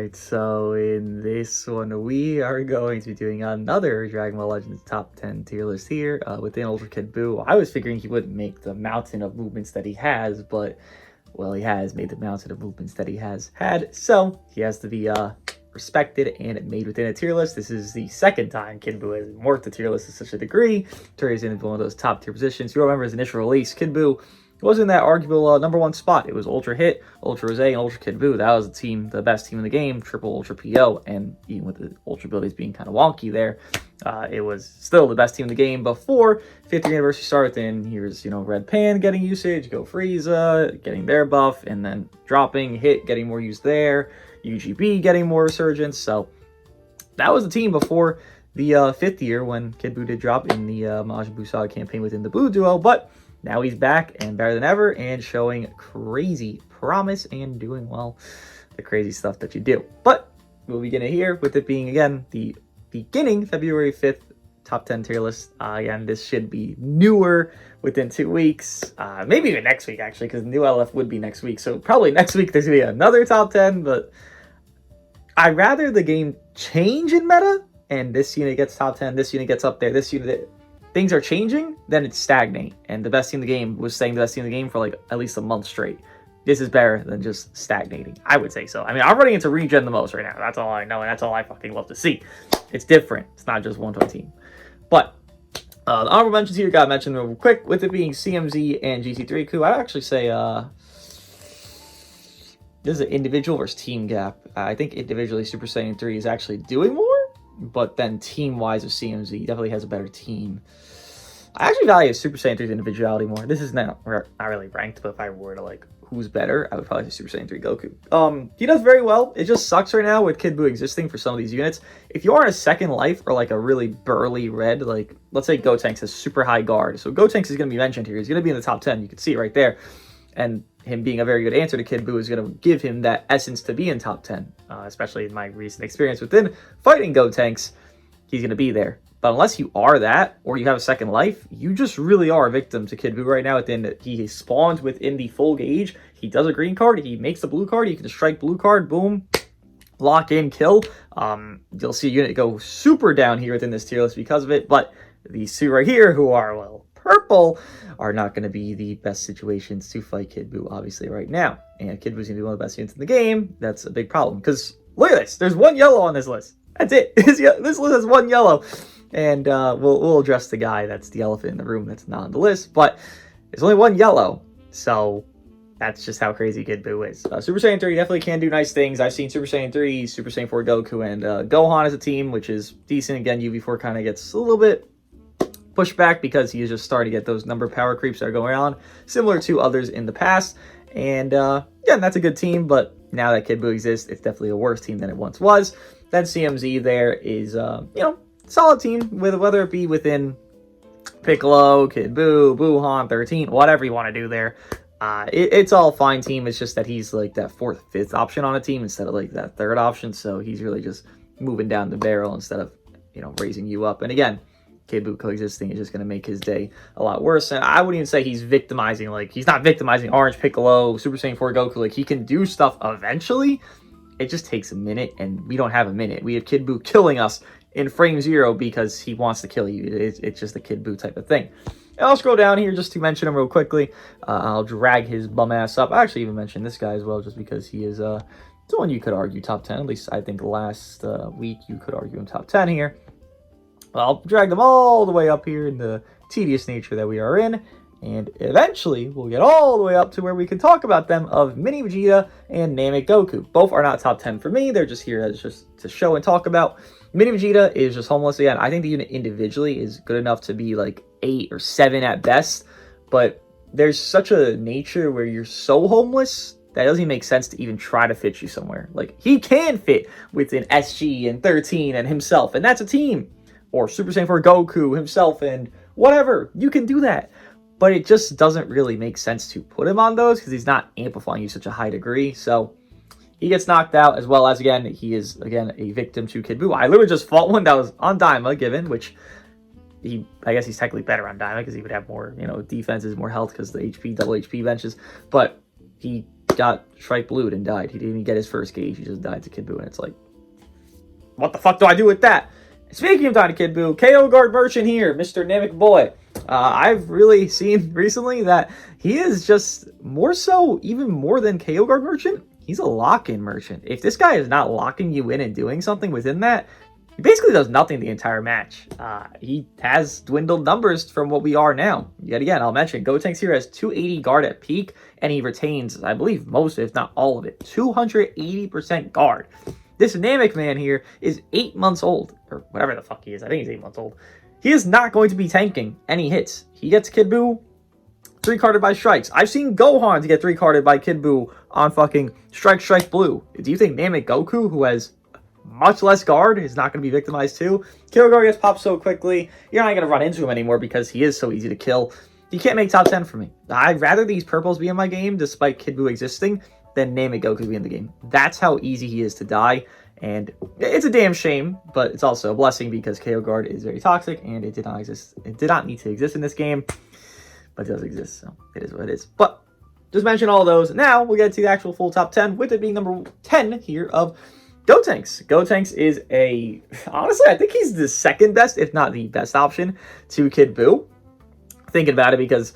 Alright, so in this one, we are going to be doing another Dragon Ball Legends top 10 tier list here within Ultra Kid Buu. I was figuring he wouldn't make the mountain of movements that he has, but, well, he has made the mountain of movements that he has had, so he has to be respected and made within a tier list. This is the second time Kid Buu has worked the tier list to such a degree to he's in one of those top tier positions. You remember his initial release, Kid Buu was in that arguable number one spot. It was Ultra Hit, Ultra Rosé, and Ultra Kid Buu. That was the team, the best team in the game, triple Ultra PO, and even with the Ultra abilities being kind of wonky there, it was still the best team in the game before 50th anniversary started. Then here's, Red Pan getting usage, Go Frieza getting their buff, and then dropping, Hit getting more use there, UGB getting more resurgence. So that was the team before the fifth year when Kid Buu did drop in the Majin Buu Saga campaign within the Buu Duo, but now he's back and better than ever and showing crazy promise and doing, well, the crazy stuff that you do. But we'll begin it here with it being, again, the beginning February 5th top 10 tier list. Again, this should be newer within 2 weeks, maybe even next week, actually, because new LF would be next week. So probably next week there's going to be another top 10, but I'd rather the game change in meta and this unit gets top 10, this unit gets up there, this unit... Things are changing, then it's stagnate. And the best team in the game was staying the best team in the game for like at least a month straight. This is better than just stagnating. I would say so. I mean, I'm running into regen the most right now. That's all I know, and that's all I fucking love to see. It's different. It's not just one-to-one team. But the honorable mentions here got mentioned real quick, with it being CMZ and GT3 Coup. I'd actually say this is an individual versus team gap. I think individually Super Saiyan 3 is actually doing more, but then team-wise with CMZ, definitely has a better team. I actually value Super Saiyan 3's individuality more. This is not really ranked, but if I were to, like, who's better, I would probably say Super Saiyan 3 Goku. He does very well. It just sucks right now with Kid Buu existing for some of these units. If you are in a second life or, like, a really burly red, like, let's say Gotenks has super high guard. So Gotenks is going to be mentioned here. He's going to be in the top 10. You can see it right there. And him being a very good answer to Kid Buu is going to give him that essence to be in top 10. Especially in my recent experience within fighting Gotenks, he's going to be there. But unless you are that, or you have a second life, you just really are a victim to Kid Buu right now. He spawns within the full gauge. He does a green card. He makes the blue card. He can strike blue card. Boom. Lock in, kill. You'll see a unit go super down here within this tier list because of it. But these two right here, who are, well, purple, are not going to be the best situations to fight Kid Buu, obviously, right now. And Kid Buu's going to be one of the best units in the game. That's a big problem. Because, look at this. There's one yellow on this list. That's it. This list has one yellow. And we'll address the guy that's the elephant in the room that's not on the list. But there's only one yellow. So that's just how crazy Kid Buu is. Super Saiyan 3 definitely can do nice things. I've seen Super Saiyan 3, Super Saiyan 4 Goku, and Gohan as a team, which is decent. Again, UV4 kind of gets a little bit pushed back because he is just starting to get those number power creeps that are going on, similar to others in the past. And yeah, that's a good team. But now that Kid Buu exists, it's definitely a worse team than it once was. Then CMZ there is, solid team, with whether it be within Piccolo, Kid Buu, Gohan, 13, whatever you want to do there. It's all fine team. It's just that he's like that fourth, fifth option on a team instead of like that third option. So he's really just moving down the barrel instead of, raising you up. And again, Kid Buu coexisting is just going to make his day a lot worse. And I wouldn't even say he's victimizing, like, he's not victimizing Orange Piccolo, Super Saiyan 4 Goku. Like, he can do stuff eventually. It just takes a minute, and we don't have a minute. We have Kid Buu killing us in frame 0 because he wants to kill you. It's just a Kid Buu type of thing. And I'll scroll down here just to mention him real quickly. I'll drag his bum ass up. I actually even mentioned this guy as well, just because he is someone you could argue top 10. At least I think last week you could argue him top 10 here. I'll drag them all the way up here in the tedious nature that we are in. And eventually, we'll get all the way up to where we can talk about them of Mini Vegeta and Namek Goku. Both are not top 10 for me. They're just here as just to show and talk about. Mini Vegeta is just homeless again. I think the unit individually is good enough to be like 8 or 7 at best. But there's such a nature where you're so homeless that it doesn't even make sense to even try to fit you somewhere. Like, he can fit within SG and 13 and himself, and that's a team. Or Super Saiyan 4 Goku himself and whatever. You can do that. But it just doesn't really make sense to put him on those because he's not amplifying you such a high degree. So he gets knocked out, as well as, again, he is, again, a victim to Kid Buu. I literally just fought one that was on Daima given, which I guess he's technically better on Daima because he would have more, defenses, more health because the HP, double HP benches. But he got Strike Blued and died. He didn't even get his first gauge. He just died to Kid Buu, and it's like, what the fuck do I do with that? Speaking of dying to Kid Buu, KO Guard Merchant here, Mr. Namek Boy. I've really seen recently that he is just more so, even more than KO Guard Merchant, he's a lock-in merchant. If this guy is not locking you in and doing something within that, he basically does nothing the entire match. He has dwindled numbers from what we are now. Yet again, I'll mention, Gotenks here has 280 guard at peak, and he retains, I believe, most, if not all of it. 280% guard. This Namek man here is 8 months old, or whatever the fuck he is. I think he's 8 months old. He is not going to be tanking any hits. He gets Kid Buu 3-carded by strikes. I've seen Gohan to get 3-carded by Kid Buu on fucking Strike Blue. Do you think Namek Goku, who has much less guard, is not going to be victimized too? Kill Guard gets popped so quickly, you're not going to run into him anymore because he is so easy to kill. You can't make top 10 for me. I'd rather these purples be in my game, despite Kid Buu existing, than Namek Goku be in the game. That's how easy he is to die, and it's a damn shame, but it's also a blessing because KO Guard is very toxic, and it did not exist. It did not need to exist in this game, but it does exist, so it is what it is. But just mention all those. Now we'll get to the actual full top 10, with it being number 10 here of Gotenks. Gotenks is honestly, I think he's the second best, if not the best option to Kid Buu. Thinking about it, because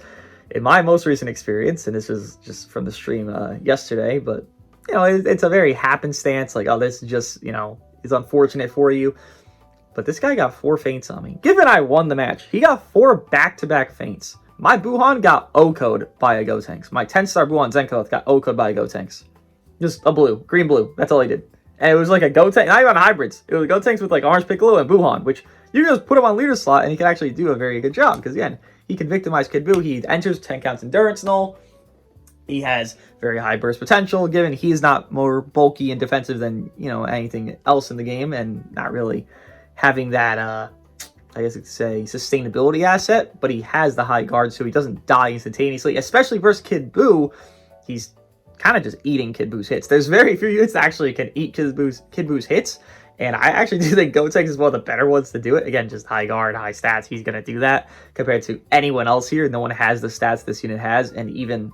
in my most recent experience, and this was just from the stream yesterday, but you know, it's a very happenstance, like, oh, this just, you know, is unfortunate for you. But this guy got 4 feints on me. Given I won the match, he got 4 back-to-back feints. My Buhan got O-code by a Gotenks. My 10-star Buhan Zenko got O-code by a Gotenks. Just a blue, green-blue. That's all he did. And it was like a Gotenks, not even hybrids. It was Gotenks with like Orange Piccolo and Buhan, which you can just put him on leader slot and he can actually do a very good job. Because again, he can victimize Kid Buu. He enters 10 counts endurance null. He has very high burst potential, given he is not more bulky and defensive than, you know, anything else in the game, and not really having that, I guess you could say, sustainability asset. But he has the high guard, so he doesn't die instantaneously, especially versus Kid Buu. He's kind of just eating Kid Buu's hits. There's very few units that actually can eat Kid Buu's hits, and I actually do think Gotenks is one of the better ones to do it. Again, just high guard, high stats. He's going to do that compared to anyone else here. No one has the stats this unit has, and even,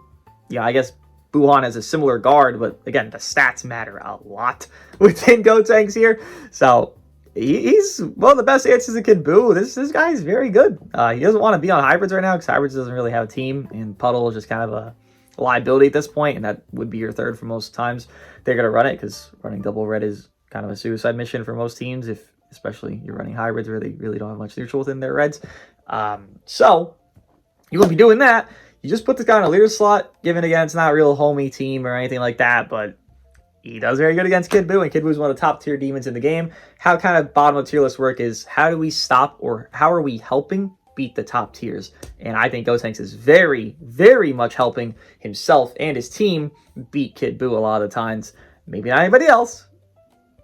yeah, I guess Buhan has a similar guard, but again, the stats matter a lot within Gotenks here. So he's one of the best answers to Kid Buu. This guy is very good. He doesn't want to be on hybrids right now because hybrids doesn't really have a team, and Puddle is just kind of a liability at this point, and that would be your third for most times. They're going to run it because running double red is kind of a suicide mission for most teams, if especially you're running hybrids where they really don't have much neutral within their reds. So you won't be doing that. You just put this guy in a leader slot, given again it's not a real homey team or anything like that, but he does very good against Kid Buu, and Kid Buu is one of the top tier demons in the game. How kind of bottom of tier list work is, how do we stop, or how are we helping beat the top tiers? And I think Gotenks is very, very much helping himself and his team beat Kid Buu a lot of the times. Maybe not anybody else,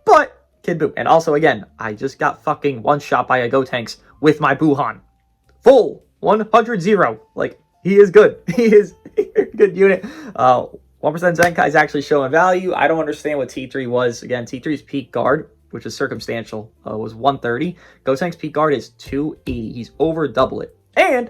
but Kid Buu. And also, again, I just got fucking one-shot by a Gotenks with my Buhan. Full 100-0. Like, he is good. He is a good unit. 1% Zenkai is actually showing value. I don't understand what T3 was. Again, T3's peak guard, which is circumstantial, was 130. Gotenks' peak guard is 280. He's over double it. And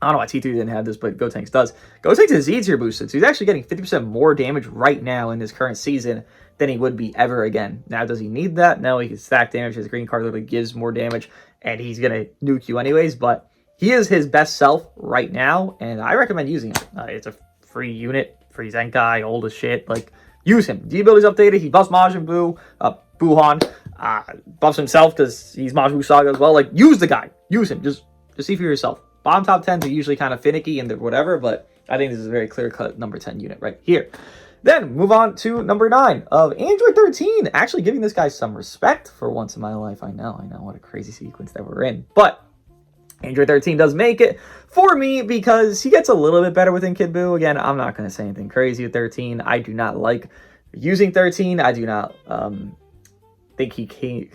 I don't know why T3 didn't have this, but Gotenks does. Gotenks is easier boosted, so he's actually getting 50% more damage right now in this current season than he would be ever again. Now, does he need that? No, he can stack damage. His green card literally gives more damage, and he's going to nuke you anyways, but he is his best self right now, and I recommend using him. It's a free unit, free Zenkai, old as shit. Like, use him. D ability's updated. He buffs Majin Buu, Buhan, buffs himself because he's Majin Buu Saga as well. Like, use the guy. Use him. Just see for yourself. Bottom top 10s are usually kind of finicky and whatever, but I think this is a very clear-cut number 10 unit right here. Then, move on to number 9 of Android 13. Actually giving this guy some respect for once in my life. I know, what a crazy sequence that we're in. But Android 13 does make it for me because he gets a little bit better within Kid Buu. Again, I'm not going to say anything crazy with 13. I do not like using 13. I do not think he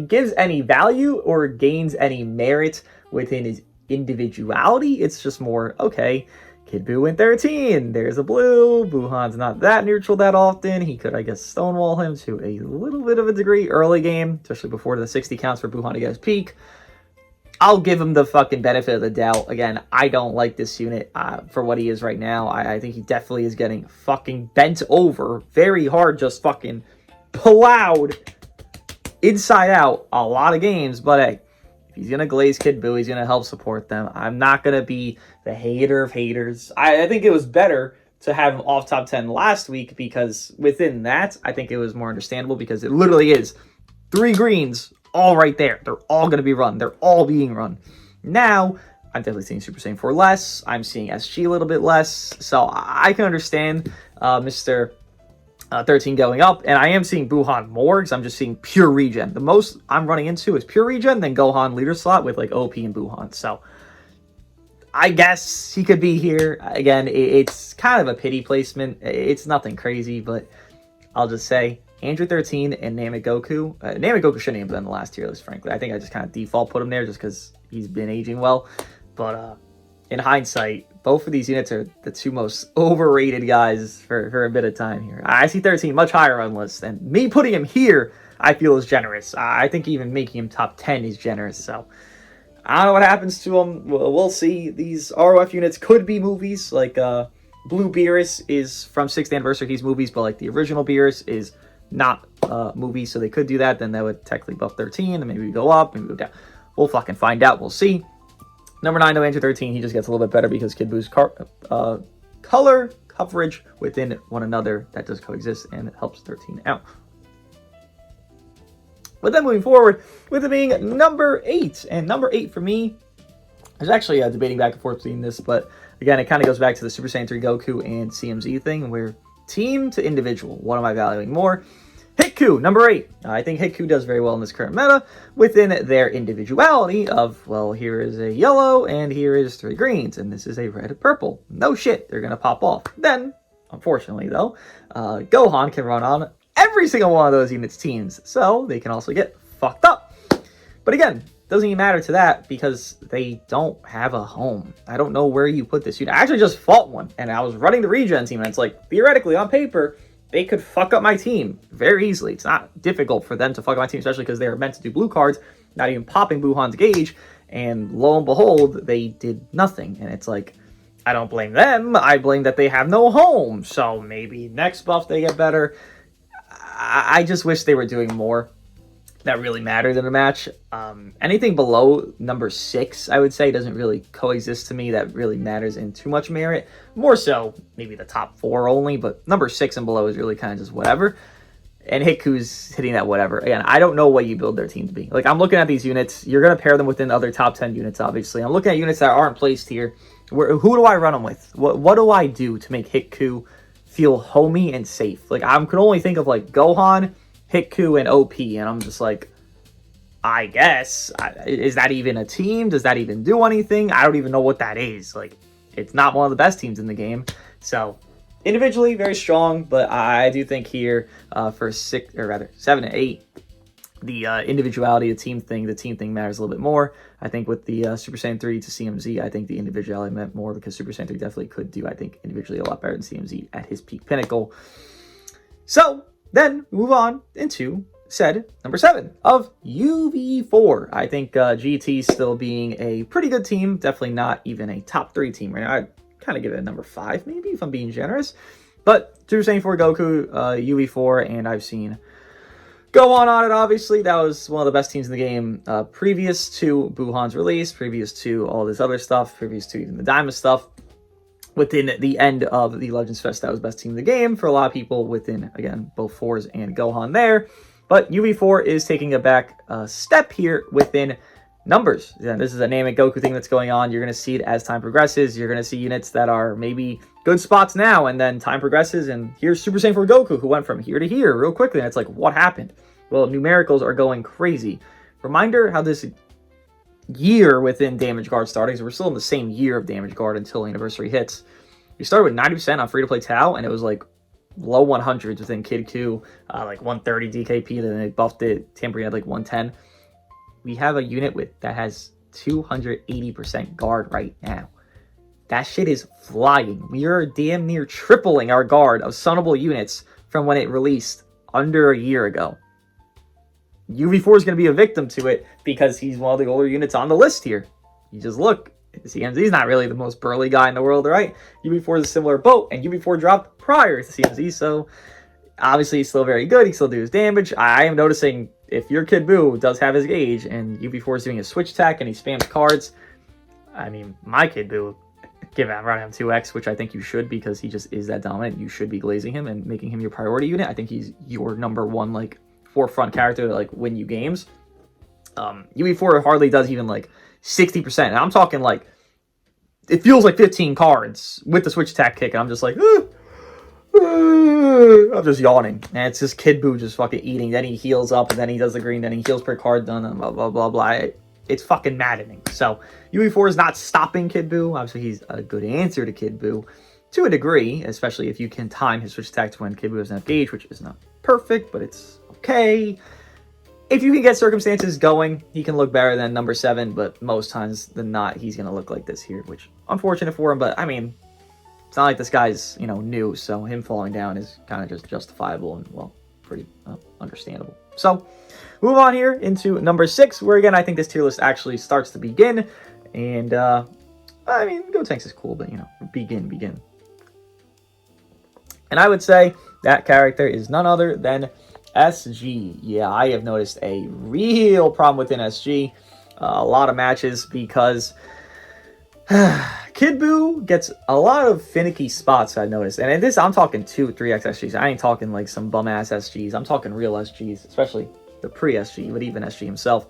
gives any value or gains any merit within his individuality. It's just more, okay, Kid Buu in 13. There's a blue. Buhan's not that neutral that often. He could, I guess, stonewall him to a little bit of a degree early game, especially before the 60 counts for Buhan to get his peak. I'll give him the fucking benefit of the doubt. Again, I don't like this unit for what he is right now. I think he definitely is getting fucking bent over very hard, just fucking plowed inside out a lot of games. But hey, if he's going to glaze Kid Buu, he's going to help support them. I'm not going to be the hater of haters. I think it was better to have him off top 10 last week, because within that, I think it was more understandable, because it literally is 3 greens all right there. They're all going to be run. They're all being run. Now, I'm definitely seeing Super Saiyan 4 less. I'm seeing SG a little bit less. So I can understand Mr. 13 going up. And I am seeing Gohan more, because I'm just seeing pure regen. The most I'm running into is pure regen, then Gohan leader slot with like OP and Gohan. So I guess he could be here. Again, it's kind of a pity placement. It's nothing crazy, but I'll just say Andrew 13 and Namek Goku. Namek Goku shouldn't have been in the last tier list, frankly. I think I just kind of default put him there just because he's been aging well. But in hindsight, both of these units are the 2 most overrated guys for a bit of time here. I see 13 much higher on the list, and me putting him here, I feel is generous. I think even making him top 10 is generous, so I don't know what happens to him. We'll see. These ROF units could be movies. Like, Blue Beerus is from 6th anniversary. He's movies, but like the original Beerus is not movies, so they could do that. Then that would technically buff 13, and maybe we go up, maybe we go down. We'll fucking find out. We'll see. Number 9, no Andrew 13. He just gets a little bit better because Kid Buu's color coverage within one another that does coexist, and it helps 13 out. But then moving forward, with it being number 8. And number 8 for me, there's actually debating back and forth between this, but again, it kind of goes back to the Super Saiyan 3 Goku and CMZ thing, where team to individual, what am I valuing more? Hitku, number 8. I think Hitku does very well in this current meta within their individuality of, well, here is a yellow and here is 3 greens, and this is a red and purple. No shit, they're going to pop off. Then, unfortunately though, Gohan can run on every single one of those units' teams, so they can also get fucked up. But again, doesn't even matter to that because they don't have a home. I don't know where you put this unit. I actually just fought one, and I was running the regen team, and it's like, theoretically, on paper, they could fuck up my team very easily. It's not difficult for them to fuck up my team, especially because they are meant to do blue cards, not even popping Buhan's gauge, and lo and behold, they did nothing. And it's like, I don't blame them. I blame that they have no home. So maybe next buff they get better. I just wish they were doing more that really mattered in a match. Anything below number 6, I would say, doesn't really coexist to me that really matters in too much merit. More so, maybe the top 4 only, but number 6 and below is really kind of just whatever. And Hitku's hitting that whatever. Again, I don't know what you build their team to be. Like, I'm looking at these units. You're going to pair them within other top 10 units, obviously. I'm looking at units that aren't placed here. Who do I run them with? What do I do to make Hitku feel homey and safe? Like, I can only think of, like, Gohan, Hitku, and OP, and I'm just like, I guess, is that even a team? Does that even do anything? I don't even know what that is. Like, it's not one of the best teams in the game. So, individually, very strong, but I do think here for 7 and 8, the individuality, the team thing matters a little bit more. I think with the Super Saiyan 3 to CMZ, I think the individuality meant more because Super Saiyan 3 definitely could do, I think, individually a lot better than CMZ at his peak pinnacle. So, then move on into said number 7 of UV4. I think GT still being a pretty good team, definitely not even a top 3 team right now. I'd kind of give it a number 5 maybe if I'm being generous. But Super Saiyan 4 Goku, UV4, and I've seen Gohan on it, obviously. That was one of the best teams in the game previous to Buhan's release, previous to all this other stuff, previous to even the Diamond stuff. Within the end of the Legends Fest, that was best team in the game for a lot of people within, again, both 4s and Gohan there. But UV4 is taking a back step here within numbers. And this is a Namek Goku thing that's going on. You're going to see it as time progresses. You're going to see units that are maybe good spots now, and then time progresses, and here's Super Saiyan 4 Goku, who went from here to here real quickly, and it's like, what happened? Well, numericals are going crazy. Reminder how this year within Damage Guard started, because we're still in the same year of Damage Guard until Anniversary hits. We started with 90% on free-to-play Tau, and it was like low 100s within Kid Buu, like 130 DKP, then they buffed it, Tambourine had like 110. We have a unit that has 280% guard right now. That shit is flying. We are damn near tripling our guard of sunnable units from when it released under a year ago. UV4 is going to be a victim to it because he's one of the older units on the list here. You just look. CMZ is not really the most burly guy in the world, right? UV4 is a similar boat, and UV4 dropped prior to CMZ, so obviously he's still very good. He still do his damage. I am noticing if your Kid Buu does have his gauge and UV4 is doing his switch attack and he spams cards, I mean, my Kid Buu, running him 2x, which I think you should because he just is that dominant. You should be glazing him and making him your priority unit. I think he's your number one, like, forefront character to, like, win you games. UV4 hardly does even, like, 60%. And I'm talking, like, it feels like 15 cards with the switch attack kick, and I'm just like, I'm just yawning. And it's just Kid Buu just fucking eating. Then he heals up, and then he does the green, then he heals per card done, and blah, blah, blah, blah. It's fucking maddening. So, UV4 is not stopping Kid Buu. Obviously, he's a good answer to Kid Buu to a degree, especially if you can time his switch attack to when Kid Buu doesn't have gauge, which is not perfect, but it's okay. If you can get circumstances going, he can look better than number 7, but most times than not, he's going to look like this here, which unfortunate for him, but I mean, it's not like this guy's, new, so him falling down is kind of just justifiable and, well, pretty understandable. So, move on here into number 6, where again, I think this tier list actually starts to begin, and, I mean, Gotenks is cool, but, begin. And I would say that character is none other than SG. Yeah, I have noticed a real problem within SG. A lot of matches because Kid Buu gets a lot of finicky spots, I've noticed. And in this, I'm talking 2, 3x SGs. I ain't talking like some bum-ass SGs. I'm talking real SGs, especially the pre-SG, but even SG himself.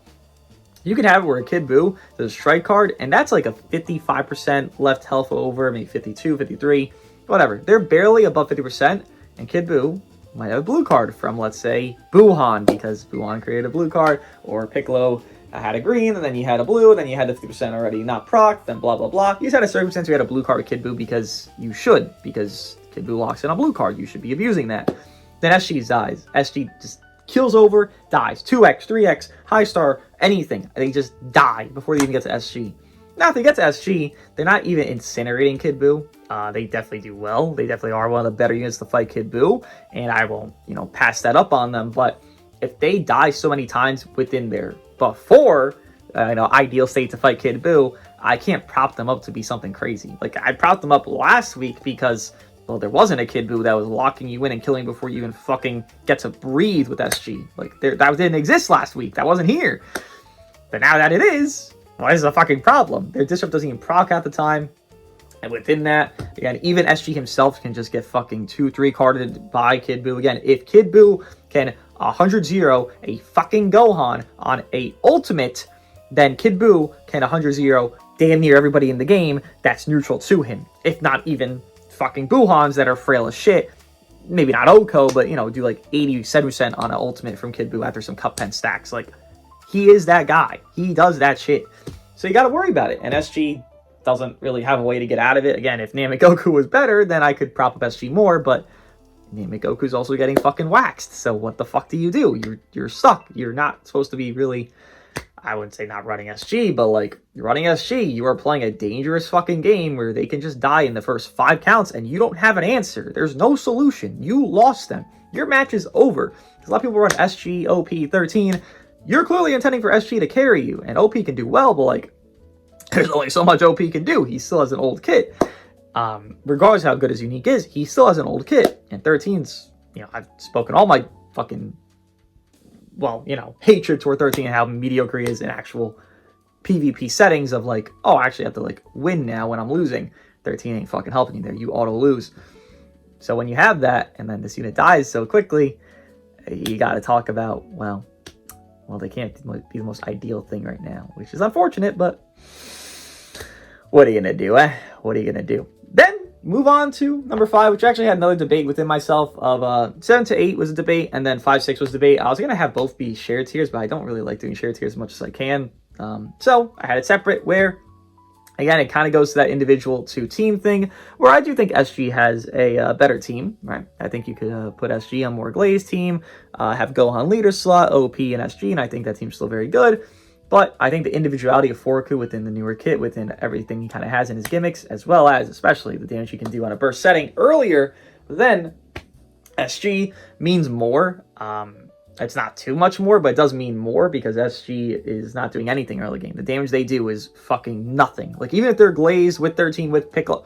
You can have it where a Kid Buu does a strike card, and that's like a 55% left health over, maybe 52, 53, whatever. They're barely above 50%, and Kid Buu might have a blue card from, let's say, Gohan, because Gohan created a blue card, or Piccolo had a green, and then you had a blue, and then you had the 50% already not proc, then blah, blah, blah. You just had a circumstance where you had a blue card with Kid Buu because you should, because Kid Buu locks in a blue card. You should be abusing that. Then SG dies. SG just kills over, dies. 2x, 3x, high star, anything. They just die before they even get to SG. Now, if they get to SG, they're not even incinerating Kid Buu. They definitely do well. They definitely are one of the better units to fight Kid Buu, and I won't, pass that up on them. But if they die so many times within their before, ideal state to fight Kid Buu, I can't prop them up to be something crazy. Like, I propped them up last week because, well, there wasn't a Kid Buu that was locking you in and killing before you even fucking get to breathe with SG. Like, that didn't exist last week. That wasn't here. But now that it is, well, this is a fucking problem. Their disrupt doesn't even proc at the time. And within that, again, even SG himself can just get fucking 2-3 carded by Kid Buu. Again, if Kid Buu can 100-0 a fucking Gohan on a ultimate, then Kid Buu can 100-0 damn near everybody in the game that's neutral to him. If not even fucking Buhans that are frail as shit. Maybe not Oko, but, do like 80, 70% on an ultimate from Kid Buu after some cup pen stacks. Like, he is that guy. He does that shit. So you got to worry about it. And SG doesn't really have a way to get out of it. Again, if Namek Goku was better, then I could prop up SG more, but Namek Goku's also getting fucking waxed. So what the fuck do? You're stuck. You're not supposed to be really, I wouldn't say not running SG, but like, you're running SG. You are playing a dangerous fucking game where they can just die in the first 5 counts and you don't have an answer. There's no solution. You lost them. Your match is over. Because a lot of people run SG, OP, 13. You're clearly intending for SG to carry you, and OP can do well, but like, there's only so much OP can do. He still has an old kit. Regardless of how good his unique is, he still has an old kit. And 13's, I've spoken all my fucking, hatred toward 13 and how mediocre he is in actual PvP settings of like, oh, I actually have to like win now when I'm losing. 13 ain't fucking helping you there. You auto lose. So when you have that, and then this unit dies so quickly, you got to talk about, well, they can't be the most ideal thing right now, which is unfortunate, but what are you going to do, What are you going to do? Then, move on to number 5, which actually had another debate within myself of 7 to 8 was a debate, and then 5, 6 was a debate. I was going to have both be shared tiers, but I don't really like doing shared tiers as much as I can. So, I had it separate where, again, it kind of goes to that individual to team thing, where I do think SG has a better team, right? I think you could put SG on more glazed team, have Gohan leader slot, OP, and SG, and I think that team's still very good. But I think the individuality of Goku within the newer kit, within everything he kind of has in his gimmicks, as well as especially the damage he can do on a burst setting earlier than SG means more. It's not too much more, but it does mean more because SG is not doing anything early game. The damage they do is fucking nothing. Like, even if they're glazed with 13 with Piccolo,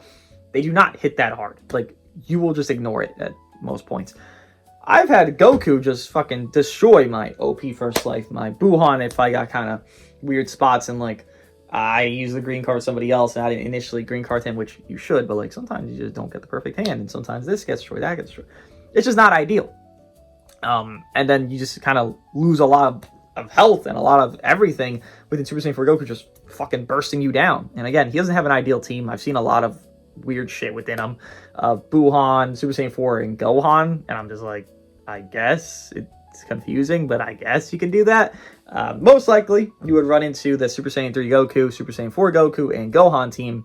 they do not hit that hard. Like, you will just ignore it at most points. I've had Goku just fucking destroy my OP First Life, my Buhan if I got kind of weird spots and, like, I use the green card with somebody else and I didn't initially green card him, which you should, but, like, sometimes you just don't get the perfect hand and sometimes this gets destroyed, that gets destroyed. It's just not ideal. And then you just kind of lose a lot of health and a lot of everything within Super Saiyan 4 Goku just fucking bursting you down. And again, he doesn't have an ideal team. I've seen a lot of weird shit within him. Buhan, Super Saiyan 4, and Gohan. And I'm just like, I guess it's confusing, but I guess you can do that. Most likely, you would run into the Super Saiyan 3 Goku, Super Saiyan 4 Goku, and Gohan team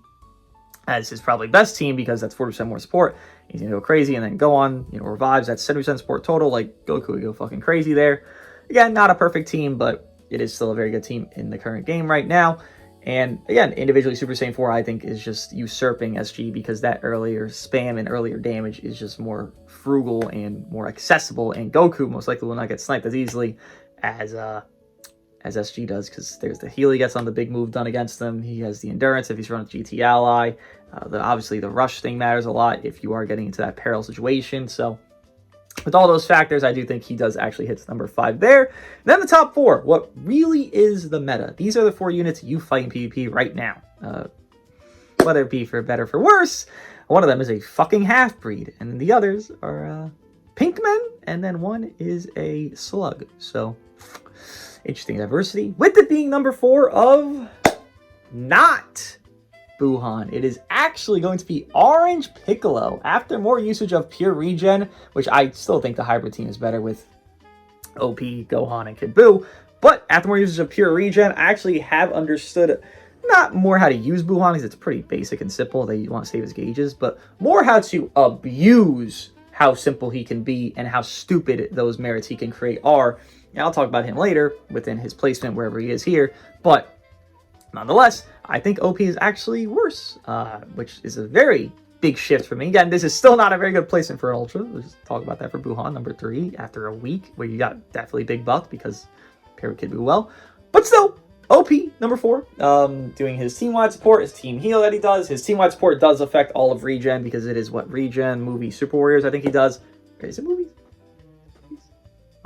as his probably best team because that's 40% more support. He's gonna go crazy, and then Gohan, revives. That's 70% support total. Like, Goku would go fucking crazy there. Again, not a perfect team, but it is still a very good team in the current game right now. And again, individually, Super Saiyan 4, I think, is just usurping SG because that earlier spam and earlier damage is just more frugal and more accessible. And Goku most likely will not get sniped as easily as SG does because there's the heal he gets on the big move done against them. He has the endurance if he's running GT ally. Obviously, the rush thing matters a lot if you are getting into that peril situation. So with all those factors, I do think he does actually hit number 5 there. Then the top 4, what really is the meta. These are the 4 units you fight in PvP right now. Whether it be for better or for worse, one of them is a fucking half-breed, and then the others are pink men, and then one is a slug. So, interesting diversity. With it being number 4 of not Buhan, it is actually going to be Orange Piccolo. After more usage of pure regen, which I still think the hybrid team is better with OP, Gohan, and Kid Buu, but after more usage of pure regen, I actually have understood not more how to use Buhan because it's pretty basic and simple. They want to save his gauges, but more how to abuse how simple he can be and how stupid those merits he can create are. And I'll talk about him later within his placement wherever he is here, but nonetheless, I think OP is actually worse, which is a very big shift for me. Again, this is still not a very good placement for an Ultra. We'll just talk about that for Buhan, number 3, after a week where you got definitely big buff because pair with Kid Buu well. But still, OP, number 4, doing his team-wide support, his team heal that he does. His team-wide support does affect all of regen because it is what regen, movie, Super Warriors, I think he does. Is it movies? I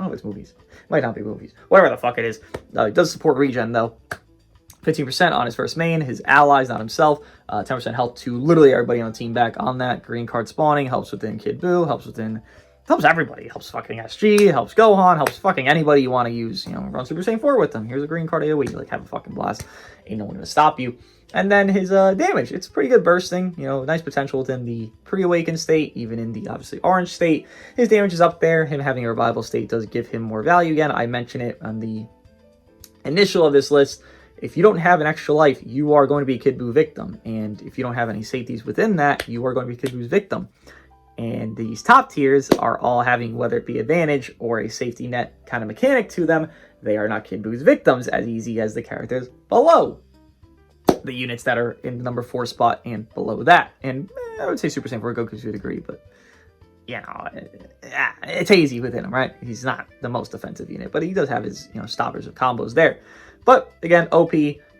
don't know if it's movies. It might not be movies. Whatever the fuck it is. He does support regen, though. 15% on his first main, his allies, not himself. 10% health to literally everybody on the team back on that. Green card spawning, helps within Kid Buu, helps everybody. Helps fucking SG, helps Gohan, helps fucking anybody you want to use. Run Super Saiyan 4 with them. Here's a green card AoE. Like, have a fucking blast. Ain't no one gonna stop you. And then his damage. It's pretty good bursting. Nice potential within the pre-awakened state, even in the, obviously, orange state. His damage is up there. Him having a revival state does give him more value. Again, I mentioned it on the initial of this list. If you don't have an extra life, you are going to be a Kid Buu victim. And if you don't have any safeties within that, you are going to be Kid Buu's victim. And these top tiers are all having, whether it be advantage or a safety net kind of mechanic to them, they are not Kid Buu's victims as easy as the characters below the units that are in the number 4 spot and below that. And I would say Super Saiyan 4 Goku to a degree, but it's easy within him, right? He's not the most offensive unit, but he does have his stoppers of combos there. But again, OP,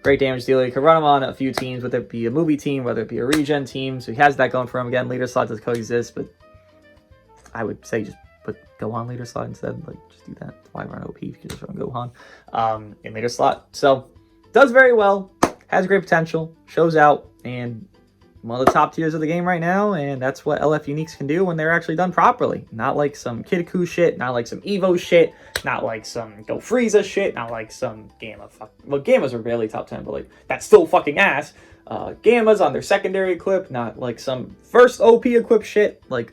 great damage dealer. You can run him on a few teams, whether it be a movie team, whether it be a regen team. So he has that going for him. Again, leader slot does coexist, but I would say just put Gohan leader slot instead. Like, just do that. Why run OP if you just run Gohan in leader slot? So does very well, has great potential, shows out, and one of the top tiers of the game right now, and that's what LF Uniques can do when they're actually done properly. Not like some Kid Buu shit, not like some Evo shit, not like some Go Frieza shit, not like some Gamma well, Gammas are barely top 10, but like, that's still fucking ass. Gammas on their secondary equip, not like some first OP equip shit. Like,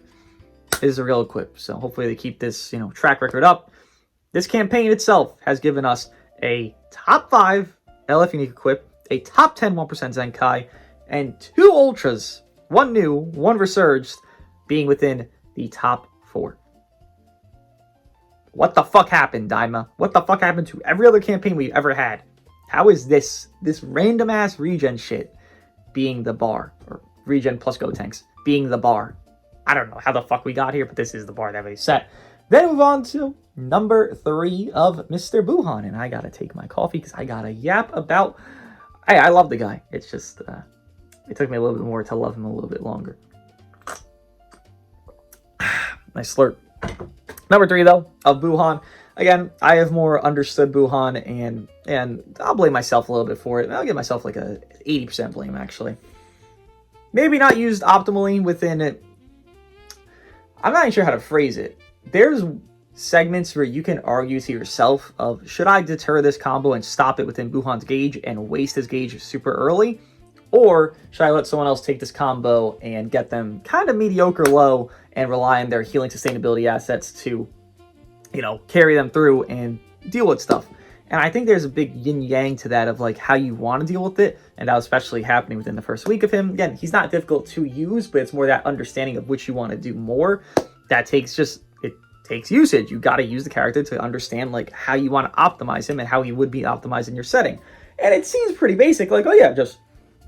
this is a real equip, so hopefully they keep this, track record up. This campaign itself has given us a top 5 LF Unique equip, a top 10 1% Zenkai, and 2 Ultras, 1 new, 1 Resurged, being within the top 4. What the fuck happened, Daima? What the fuck happened to every other campaign we've ever had? How is this random-ass regen shit being the bar? Or regen plus Gotenks being the bar? I don't know how the fuck we got here, but this is the bar that they set. Then move on to number 3 of Mr. Buhan. And I gotta take my coffee because I gotta yap about... I love the guy. It's just... it took me a little bit more to love him a little bit longer. Nice slurp. Number 3, though, of Buhan. Again, I have more understood Buhan, and I'll blame myself a little bit for it. I'll give myself like a 80% blame, actually. Maybe not used optimally within it. I'm not even sure how to phrase it. There's segments where you can argue to yourself of, should I deter this combo and stop it within Buhan's gauge and waste his gauge super early? Or should I let someone else take this combo and get them kind of mediocre low and rely on their healing sustainability assets to, you know, carry them through and deal with stuff? And I think there's a big yin-yang to that of like how you want to deal with it. And that was especially happening within the first week of him. Again, he's not difficult to use, but it's more that understanding of which you want to do more. That takes usage. You got to use the character to understand like how you want to optimize him and how he would be optimized in your setting. And it seems pretty basic, like, oh yeah, just,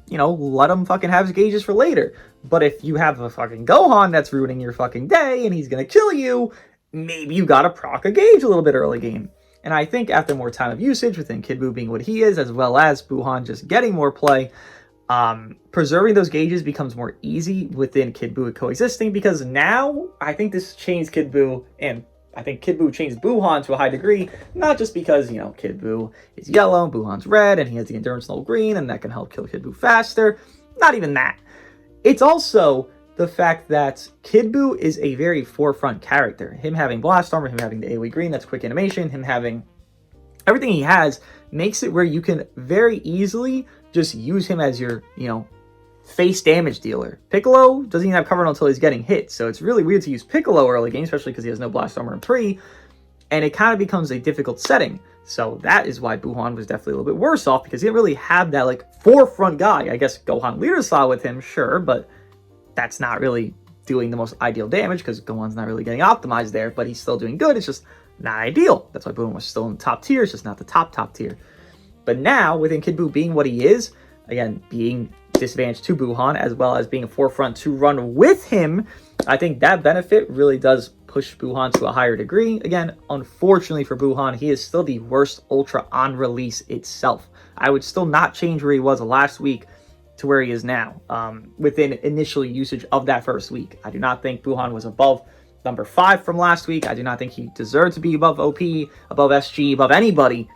you know, let him fucking have his gauges for later. But if you have a fucking Gohan that's ruining your fucking day and he's gonna kill you, maybe you gotta proc a gauge a little bit early game. And I think after more time of usage, within Kid Buu being what he is, as well as Buhan just getting more play, preserving those gauges becomes more easy within Kid Buu coexisting, because now I think this changed Kid Buu, and I think Kid Buu changed Buhan to a high degree, not just because, you know, Kid Buu is yellow and Buhan's red, and he has the endurance level green, and that can help kill Kid Buu faster. Not even that. It's also the fact that Kid Buu is a very forefront character. Him having blast armor, him having the AoE green, that's quick animation, him having everything he has makes it where you can very easily just use him as your, you know, face damage dealer. Piccolo doesn't even have cover until he's getting hit, so it's really weird to use Piccolo early game, especially because he has no blast armor in pre, and it kind of becomes a difficult setting. So that is why Buhan was definitely a little bit worse off, because he didn't really have that like forefront guy. I guess Gohan leader style with him, sure, but that's not really doing the most ideal damage because Gohan's not really getting optimized there, but he's still doing good. It's just not ideal. That's why Buhan was still in the top tier. It's just not the top tier. But now, within Kid Buu being what he is, again, being disadvantage to Buhan, as well as being a forefront to run with him, I think that benefit really does push Buhan to a higher degree. Again, unfortunately for Buhan, he is still the worst Ultra on release itself. I would still not change where he was last week to where he is now, within initial usage of that first week. I do not think Buhan was above number 5 from last week. I do not think he deserved to be above OP, above SG, above anybody.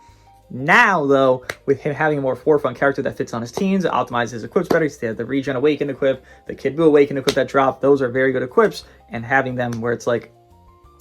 Now, though, with him having a more forefront character that fits on his teams, optimizes his equips better, he has the Regen Awaken equip, the Kid Buu Awaken equip that drop, those are very good equips, and having them where it's like,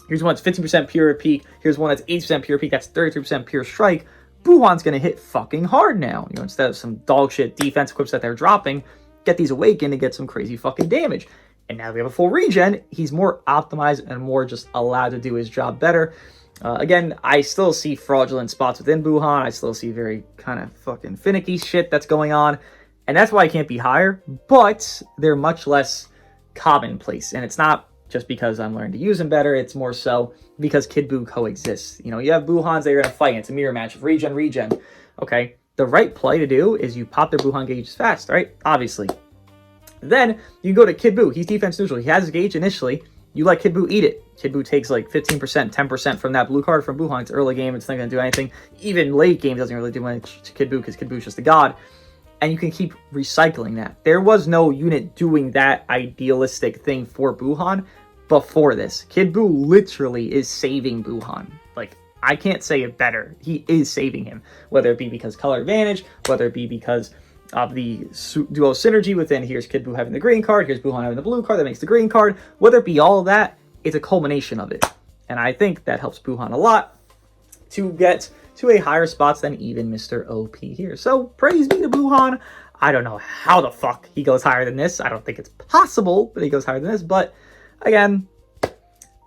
here's one that's 15% pure peak, here's one that's 8% pure peak, that's 33% pure strike, Buhan's going to hit fucking hard now. You know, instead of some dog shit defense equips that they're dropping, get these Awakened and get some crazy fucking damage. And now we have a full regen, he's more optimized and more just allowed to do his job better. Again, I still see fraudulent spots within Buhan. I still see very kind of fucking finicky shit that's going on. And that's why I can't be higher. But they're much less commonplace. And it's not just because I'm learning to use him better. It's more so because Kid Buu coexists. You know, you have Buhans that you're going to fight. And it's a mirror match of regen. Okay, the right play to do is you pop their Buhan gauges fast, right? Obviously. Then you go to Kid Buu. He's defense neutral. He has his gauge initially. You let Kid Buu eat it. Kid Buu takes like 15%, 10% from that blue card from Buhan. It's early game. It's not going to do anything. Even late game doesn't really do much to Kid Buu because Kid Buu's just a god. And you can keep recycling that. There was no unit doing that idealistic thing for Buhan before this. Kid Buu literally is saving Buhan. Like, I can't say it better. He is saving him. Whether it be because color advantage, whether it be because of the duo synergy within, here's Kid Buu having the green card, here's Buhan having the blue card that makes the green card. Whether it be all of that, it's a culmination of it. And I think that helps Buhan a lot to get to a higher spots than even Mr. OP here. So praise be to Buhan. I don't know how the fuck he goes higher than this. I don't think it's possible that he goes higher than this. But again,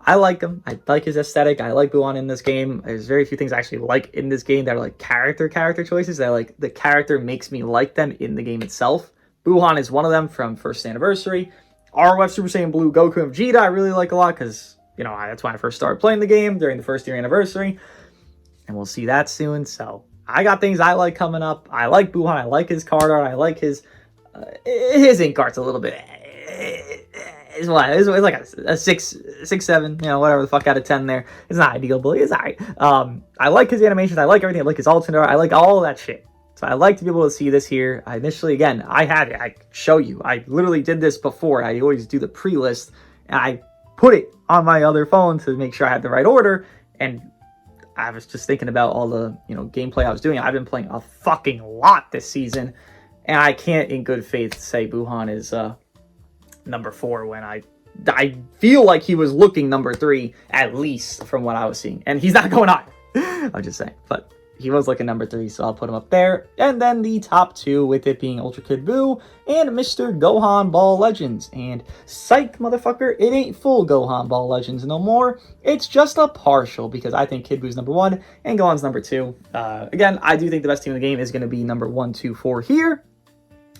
I like him. I like his aesthetic. I like Buhan in this game. There's very few things I actually like in this game that are like character choices. That like the character makes me like them in the game itself. Buhan is one of them from first anniversary. ROF Super Saiyan Blue Goku and Vegeta I really like a lot because, you know, that's when I first started playing the game during the first year anniversary. And we'll see that soon. So I got things I like coming up. I like Buhan. I like his card art. I like his ink art's a little bit... It's what? It's like a 7, whatever the fuck out of 10 there. It's not ideal, but it's alright. I like his animations. I like everything. I like his alternate art. I like all that shit. So I like to be able to see this here. I initially, again, I had it. I could show you. I literally did this before. I always do the pre-list, and I put it on my other phone to make sure I had the right order. And I was just thinking about all the, gameplay I was doing. I've been playing a fucking lot this season, and I can't, in good faith, say Gohan is number 4 when I feel like he was looking number 3 at least from what I was seeing, and he's not going on. I'm just saying, but he was looking number 3, so I'll put him up there. And then the top 2, with it being Ultra Kid Buu and Mr. Gohan Ball Legends. And psych, motherfucker, it ain't full Gohan Ball Legends no more. It's just a partial, because I think Kid Buu's number 1 and Gohan's number 2. Again, I do think the best team in the game is going to be number 1, 2, 4 here,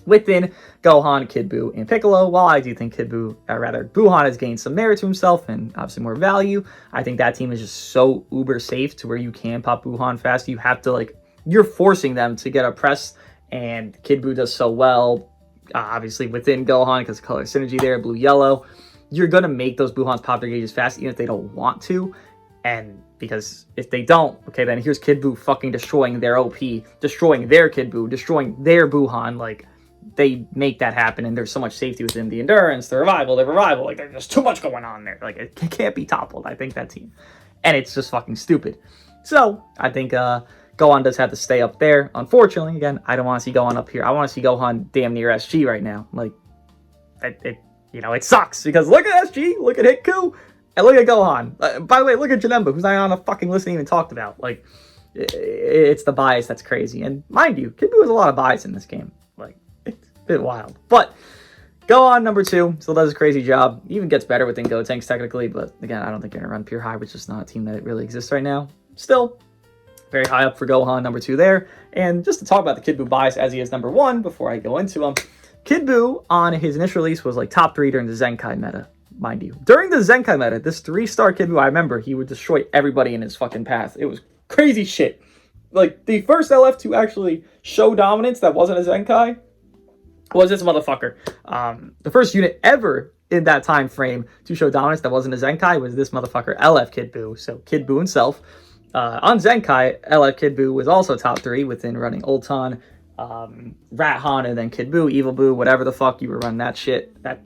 within Gohan, Kid Buu, and Piccolo. While I do think Gohan has gained some merit to himself and obviously more value, I think that team is just so uber safe to where you can pop Gohan fast. You have to, you're forcing them to get a press, and Kid Buu does so well, obviously within Gohan, because color synergy there, blue-yellow. You're going to make those Gohans pop their gauges fast, even if they don't want to. And because if they don't, okay, then here's Kid Buu fucking destroying their OP, destroying their Kid Buu, destroying their Gohan, they make that happen, and there's so much safety within the endurance, the revival, there's just too much going on there. It can't be toppled, I think, that team. And it's just fucking stupid. So, I think Gohan does have to stay up there. Unfortunately, again, I don't want to see Gohan up here. I want to see Gohan damn near SG right now. It sucks, because look at SG, look at Hitku, and look at Gohan. By the way, look at Janemba, who's not on a fucking list even talked about. It's the bias that's crazy. And mind you, Kid Buu has a lot of bias in this game. Bit wild, but Gohan number 2 still does a crazy job. Even gets better within Gotenks technically, but again, I don't think you're gonna run pure high, which is not a team that really exists right now. Still very high up for Gohan number 2 there. And just to talk about the Kid Buu bias as he is number 1 before I go into him, Kid Buu on his initial release was top 3 during the Zenkai meta, mind you. During the Zenkai meta, this 3-star Kid Buu, I remember he would destroy everybody in his fucking path. It was crazy shit. The first LF to actually show dominance that wasn't a Zenkai was this motherfucker. The first unit ever in that time frame to show dominance that wasn't a Zenkai was this motherfucker, LF Kid Buu. So Kid Buu himself. On Zenkai, LF Kid Buu was also top 3 within running Ulton, Rat-Han, and then Kid Buu, Evil Buu, whatever the fuck you were running that shit. That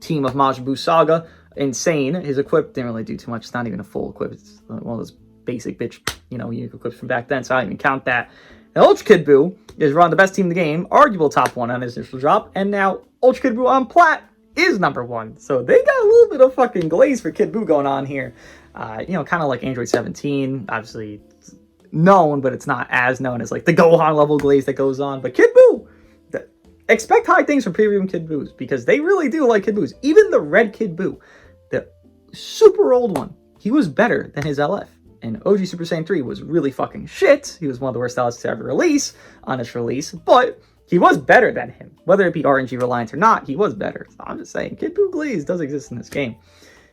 team of Majin Buu Saga. Insane. His equip didn't really do too much. It's not even a full equip. It's one of those basic bitch, unique equips from back then, so I don't even count that. And Ultra Kid Buu is run the best team in the game, arguable top 1 on his initial drop, and now Ultra Kid Buu on Plat is number 1. So they got a little bit of fucking glaze for Kid Buu going on here. Kind of like Android 17, obviously known, but it's not as known as the Gohan level glaze that goes on. But Kid Buu, expect high things from premium Kid Buus, because they really do like Kid Buus. Even the red Kid Buu, the super old one, he was better than his LF. And OG Super Saiyan 3 was really fucking shit. He was one of the worst styles to ever release on its release, but he was better than him. Whether it be RNG reliant or not, he was better. So I'm just saying, Kid Buu glaze does exist in this game.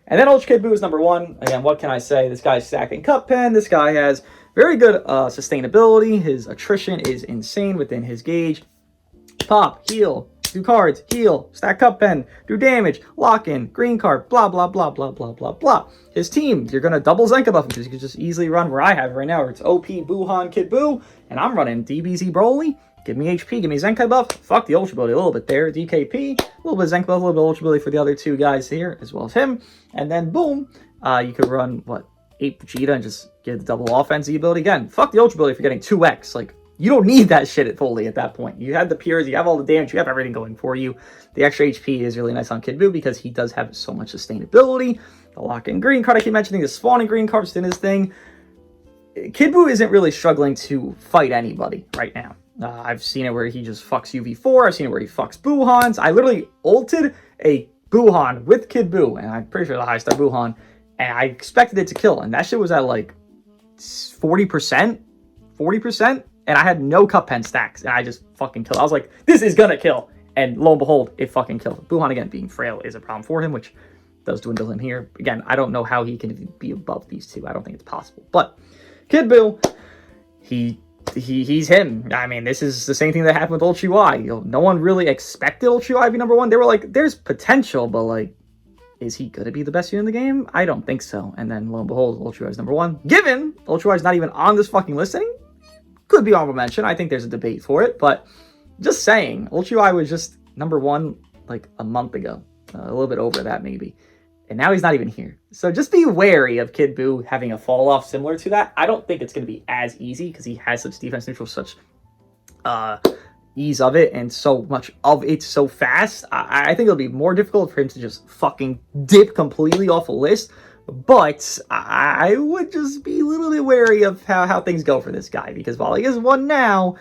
And then Ultra Kid Buu is number 1. Again, what can I say? This guy's stacking cup pen. This guy has very good sustainability. His attrition is insane within his gauge. Pop, heal, do cards, heal, stack cup pen, do damage, lock in, green card, blah, blah, blah, blah, blah, blah, blah. His team, you're going to double Zenka buff him, because you can just easily run where I have right now, where it's OP, Buuhan, Kid Buu, and I'm running DBZ Broly. Give me HP, give me Zenkai buff. Fuck the Ultra ability a little bit there. DKP, a little bit of Zenkai buff, a little bit of Ultra ability for the other 2 guys here, as well as him. And then, boom, you could run, 8 Vegeta and just get the double offense ability. Again, fuck the Ultra ability for getting 2x. You don't need that shit fully at that point. You have the Pures, you have all the damage, you have everything going for you. The extra HP is really nice on Kid Buu, because he does have so much sustainability. The lock-in green card I keep mentioning, the spawning green card's in his thing. Kid Buu isn't really struggling to fight anybody right now. I've seen it where he just fucks UV4. I've seen it where he fucks Buuhans. I literally ulted a Buuhan with Kid Buu, and I'm pretty sure the high-star Buuhan, and I expected it to kill, and that shit was at 40%, and I had no cup pen stacks, and I just fucking killed. I was like, this is gonna kill, and lo and behold, it fucking killed. Buuhan, again, being frail is a problem for him, which does dwindle him here. Again, I don't know how he can be above these 2. I don't think it's possible, but Kid Buu, he's him. I mean, this is the same thing that happened with Ultra UI. No one really expected Ultra UI to be number 1. They were like, there's potential, but is he going to be the best unit in the game? I don't think so. And then lo and behold, Ultra is number 1. Given Ultra is not even on this fucking listing, could be honorable mention. I think there's a debate for it, but just saying, Ultra was just number 1 like a month ago, a little bit over that maybe. And now he's not even here. So just be wary of Kid Buu having a fall off similar to that. I don't think it's going to be as easy because he has such defense neutral, such ease of it, and so much of it so fast. I think it'll be more difficult for him to just fucking dip completely off a list. But I would just be a little bit wary of how things go for this guy, because while he is 1 now,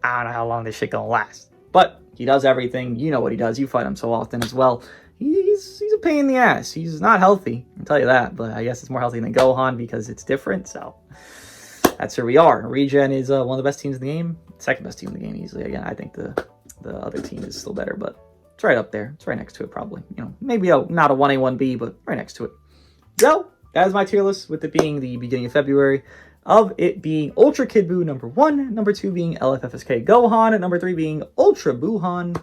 I don't know how long this shit gonna last. But he does everything. You know what he does. You fight him so often as well. He's a pain in the ass. He's not healthy, I can tell you that. But I guess it's more healthy than Gohan because it's different. So that's where we are. Regen is one of the best teams in the game. Second best team in the game easily. Again, I think the other team is still better, but it's right up there. It's right next to it probably. You know, maybe not a 1A, 1B, but right next to it. So that is my tier list, with it being the beginning of February, of it being Ultra Kid Buu number 1, number 2 being LFFSK Gohan, and number 3 being Ultra Buuhan.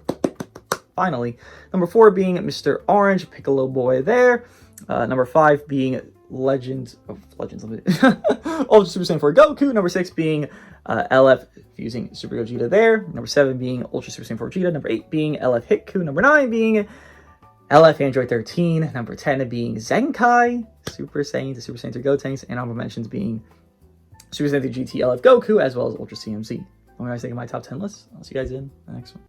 Finally, number 4 being Mr. Orange, Piccolo boy there. Number 5 being Legends, Ultra Super Saiyan 4 Goku. Number 6 being LF fusing Super Gogeta there. Number 7 being Ultra Super Saiyan 4 Vegeta. Number 8 being LF Hitku. Number 9 being LF Android 13. Number 10 being Zenkai Super Saiyan to Super Saiyan 3 Gotenks. And honorable mentions being Super Saiyan 3 GT LF Goku, as well as Ultra CMZ. Let me guys think of my top 10 list. I'll see you guys in the next one.